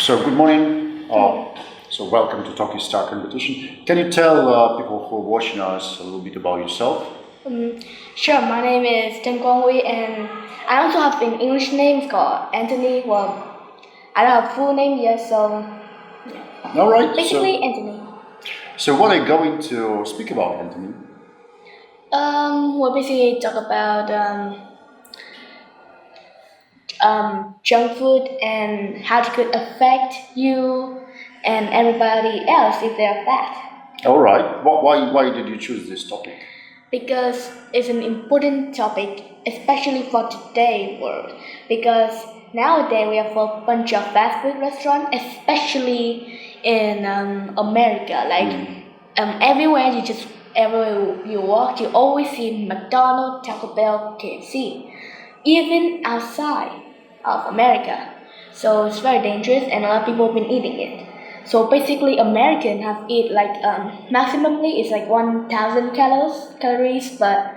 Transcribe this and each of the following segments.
So good morning. So welcome to Talky Star competition. Can you tell people who are watching us a little bit about yourself? Sure, my name is Quang, and I also have an English name called Anthony. Well, I don't have a full name yet, so All right. basically Anthony. So what are you going to speak about, Anthony? We'll basically talk about junk food and how it could affect you and everybody else if they are fat. All right. Why did you choose this topic? Because it's an important topic, especially for today's world. Because nowadays we have a bunch of fast food restaurants, especially in America. Everywhere you walk, you always see McDonald's, Taco Bell, KFC, even outside of America. So it's very dangerous, and a lot of people have been eating it. So basically, Americans have eat maximally it's like 1,000 calories, but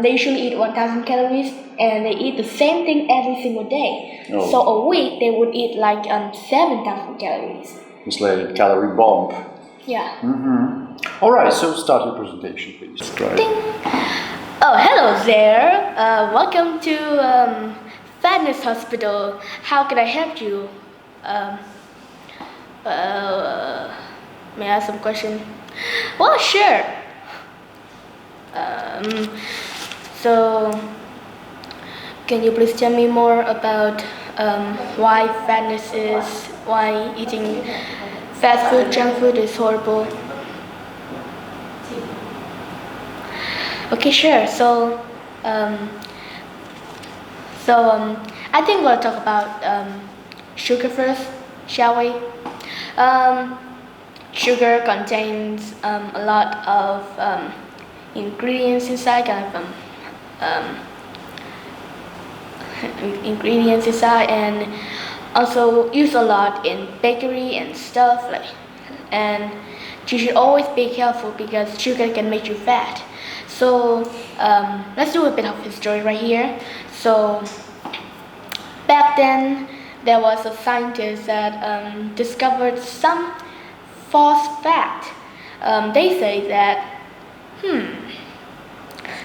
they usually eat 1,000 calories, and they eat the same thing every single day. Oh. So a week they would eat 7,000 calories. It's like a calorie bomb. Yeah. All right. So start your presentation, please. Ding. Oh, hello there. Welcome to Fatness Hospital. How can I help you? May I ask some question? Well, sure. So, can you please tell me more about why fatness is, why eating fast food, junk food is horrible? Okay, sure. So, I think we'll talk about sugar first, shall we? Sugar contains a lot of ingredients inside, and also used a lot in bakery and stuff and you should always be careful because sugar can make you fat. So let's do a bit of history right here. So back then there was a scientist that discovered some false fact. They say that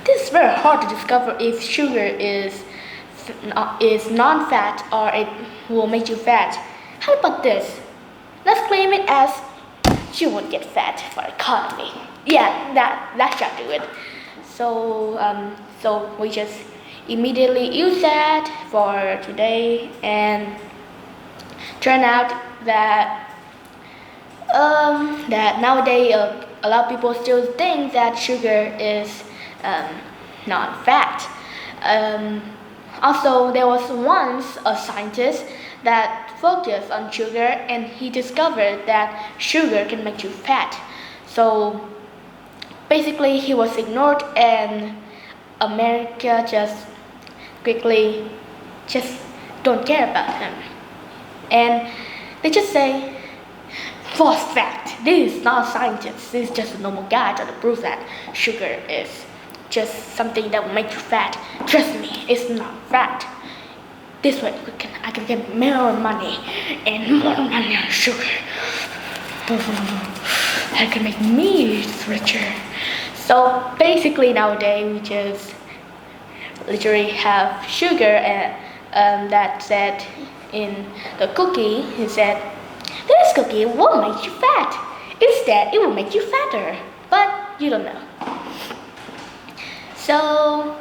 this is very hard to discover if sugar is non-fat or it will make you fat. How about this? Let's claim it as you would get fat for economy. Yeah, that shall do it. So we just immediately use that for today, and turn out that nowadays a lot of people still think that sugar is not fat. Also, there was once a scientist that focused on sugar, and he discovered that sugar can make you fat. So basically he was ignored, and America just quickly don't care about him, and they just say false fact. This is not a scientist, this is just a normal guy trying to prove that sugar is just something that will make you fat. Trust me, it's not fat. This way I can get more money and more money on sugar. That can make me richer. So basically nowadays we just literally have sugar, and that said in the cookie, it said this cookie won't make you fat. Instead, it will make you fatter. But you don't know. So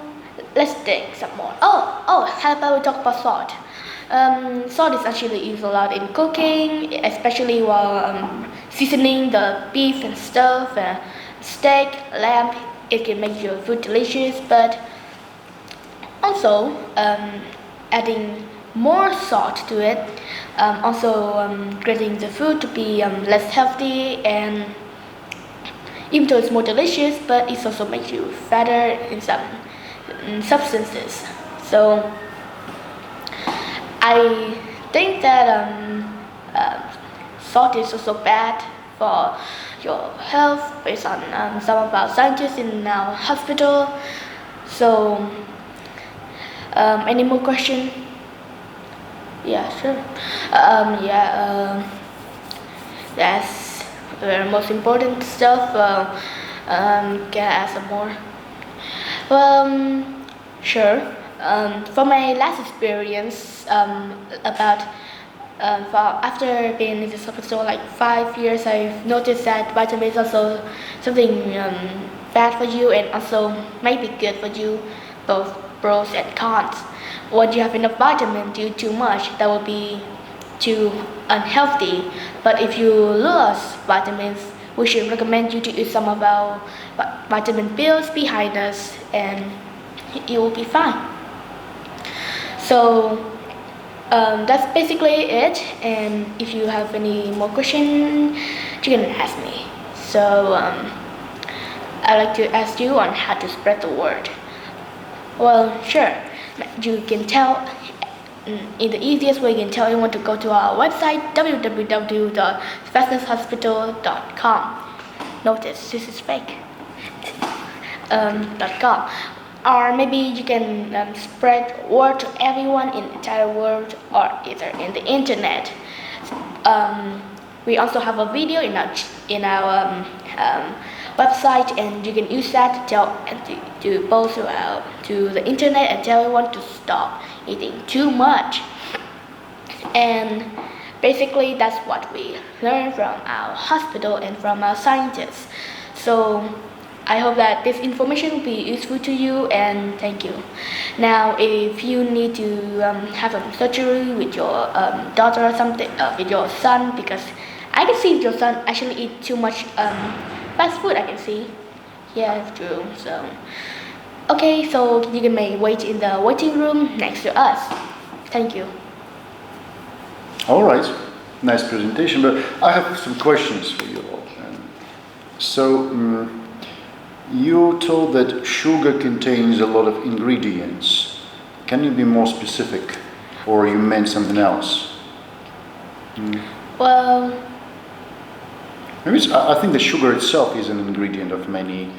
let's think some more. How about we talk about salt? Salt is actually used a lot in cooking, especially while seasoning the beef and stuff, steak, lamb. It can make your food delicious, but also adding more salt to it, creating the food to be less healthy, and even though it's more delicious, but it also makes you fatter in some substances. So I think that salt is also bad for your health based on some of our scientists in our hospital. So any more questions? Yeah, sure. Yeah, that's the most important stuff. Can I add some more? Well, sure. From my last experience, about for after being in this hospital like 5 years, I've noticed that vitamins also something bad for you and also might be good for you, both pros and cons. When you have enough vitamin, do too much, that will be too unhealthy. But if you lose vitamins, we should recommend you to eat some of our vitamin pills behind us, and you will be fine. So that's basically it. And if you have any more questions, you can ask me. So I'd like to ask you on how to spread the word. Well, sure. You can tell in the easiest way. You can tell anyone to go to our website www.fastnesshospital.com. Notice this is fake. .com. Or maybe you can spread word to everyone in the entire world or either in the internet. We also have a video in our website, and you can use that to tell and to post to the internet and tell everyone to stop eating too much. And basically that's what we learned from our hospital and from our scientists. So I hope that this information will be useful to you, and thank you. Now, if you need to have a surgery with your daughter or something, with your son, because I can see your son actually eat too much fast food, I can see. Yeah, true. So, okay, so you may wait in the waiting room next to us. Thank you. All right, nice presentation, but I have some questions for you all. You told that sugar contains a lot of ingredients. Can you be more specific, or you meant something else? Well, I think the sugar itself is an ingredient of many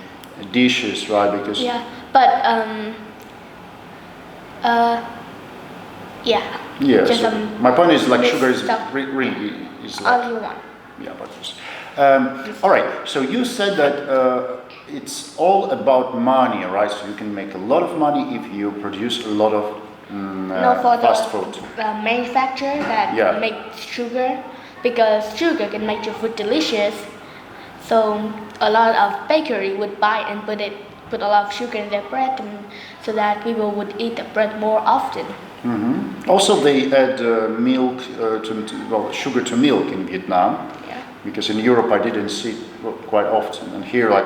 dishes, right? Because yeah, but yeah. yeah. Just, So my point is, like, mixed sugar is stuff. really is like, All you want. yeah, but all right. So you said that it's all about money, right? So you can make a lot of money if you produce a lot of For fast food. the manufacturer that Yeah. makes sugar, because sugar can make your food delicious. So a lot of bakery would buy and put a lot of sugar in their bread, so that people would eat the bread more often. Mm-hmm. Also, they add milk sugar to milk in Vietnam. Yeah. Because in Europe I didn't see it quite often, and here, like,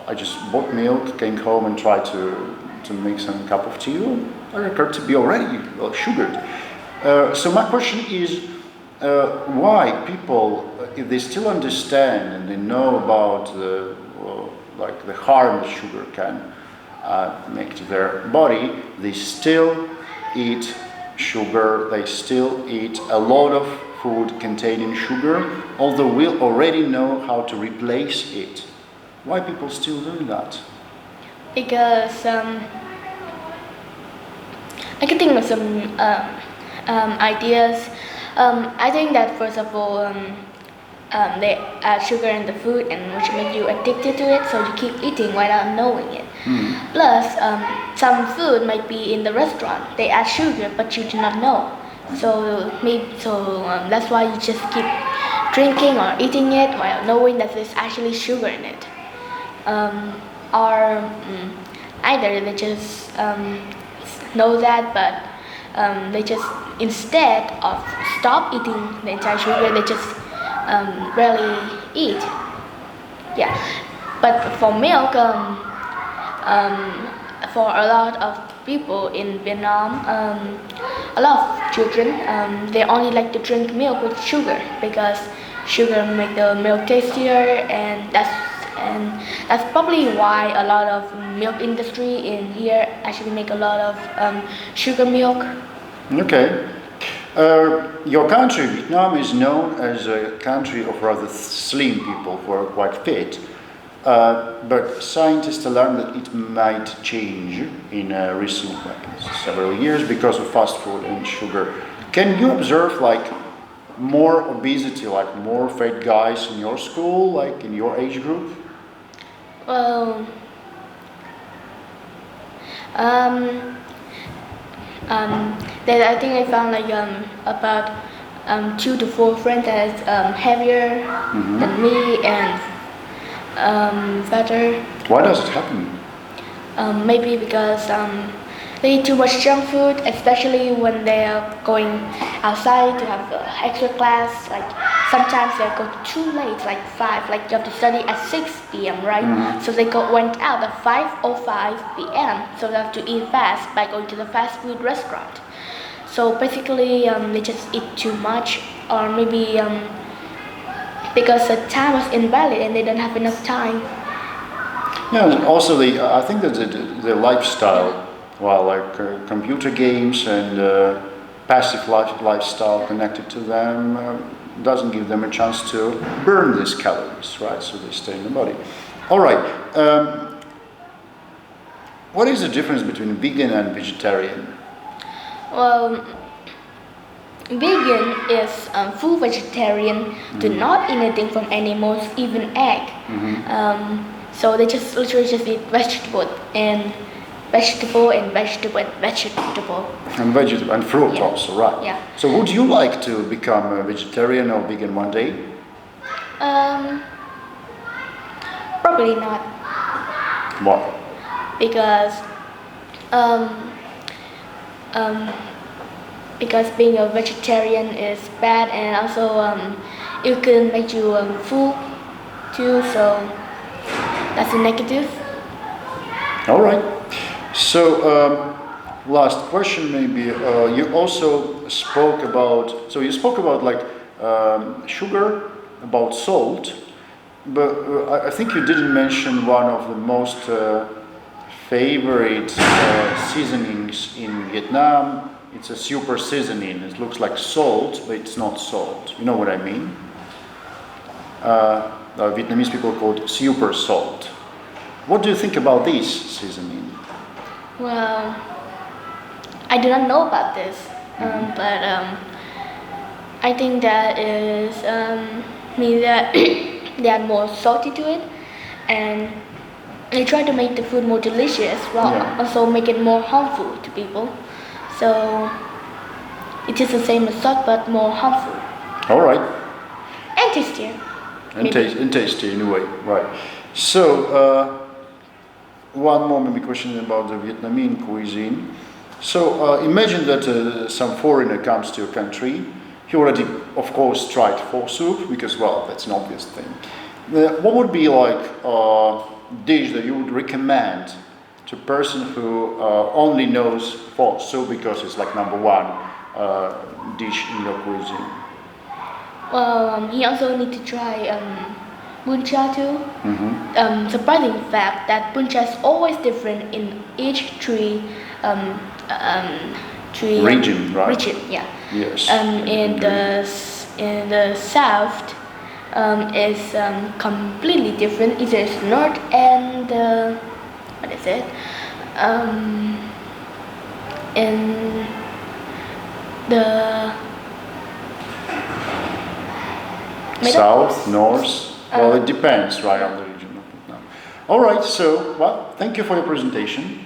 I just bought milk, came home and tried to make some cup of tea. I occurred to be already sugared. So my question is, why people, if they still understand and they know about the harm that sugar can make to their body, they still eat sugar. They still eat a lot of food containing sugar, although we already know how to replace it. Why people still doing that? Because I can think of some ideas. I think that first of all, they add sugar in the food, and which make you addicted to it, so you keep eating without knowing it. Plus, some food might be in the restaurant. They add sugar, but you do not know. So that's why you just keep drinking or eating it while knowing that there's actually sugar in it. Or either they just know that, but they just, instead of stop eating the entire sugar, they just rarely eat. Yeah, but for milk, for a lot of people in Vietnam, a lot of children, they only like to drink milk with sugar, because sugar make the milk tastier, and that's probably why a lot of milk industry in here actually make a lot of sugar milk. Okay. Your country, Vietnam, is known as a country of rather slim people who are quite fit. But scientists learned that it might change in recent several years because of fast food and sugar Can you observe like more obesity, like more fat guys in your school, like in your age group? Well, um, that I think I found like about 2 to 4 friends that is heavier than me and fatter. Why does it happen? Maybe because they eat too much junk food, especially when they are going outside to have extra class. Like sometimes they go too late, like 5. Like you have to study at 6 p.m. right? So they went out at 5:05 p.m. So they have to eat fast by going to the fast food restaurant. So basically, they just eat too much, or maybe because the time was invalid and they don't have enough time. Yeah, and also I think that the lifestyle, well, like computer games and passive lifestyle connected to them doesn't give them a chance to burn these calories, right? So they stay in the body. All right. What is the difference between vegan and vegetarian? Well, vegan is full vegetarian, do not eat anything from animals, even egg. So they just literally just eat vegetable and vegetable. And vegetable and fruit also, right? Yeah. So would you like to become a vegetarian or vegan one day? Probably not. Why? Because being a vegetarian is bad, and also it can make you full too, so that's a negative. All right. So last question maybe. You also spoke about, so you spoke about like sugar, about salt, but I think you didn't mention one of the most favorite seasonings in Vietnam. It's a super seasoning. It looks like salt, but it's not salt. You know what I mean? Vietnamese people call it super salt. What do you think about this seasoning? Well, I do not know about this, but I think that is means that they add more salty to it, and they try to make the food more delicious, while also make it more harmful to people. So it is the same as salt, but more harmful. All right. And tastier. And tasty in a way, right? So one more maybe question about the Vietnamese cuisine. So imagine that some foreigner comes to your country. He already, of course, tried pho soup because, well, that's an obvious thing. What would be like a dish that you would recommend to a person who only knows pho soup because it's like number one dish in your cuisine? Well, he also need to try bún chả too. Surprising fact that bún chả is always different in each region, right? Region, yeah. Yes. In the south, is completely different. Either it's north and what is it? In the south, north. Well, it depends, right, on the region. All right. So, well, thank you for your presentation.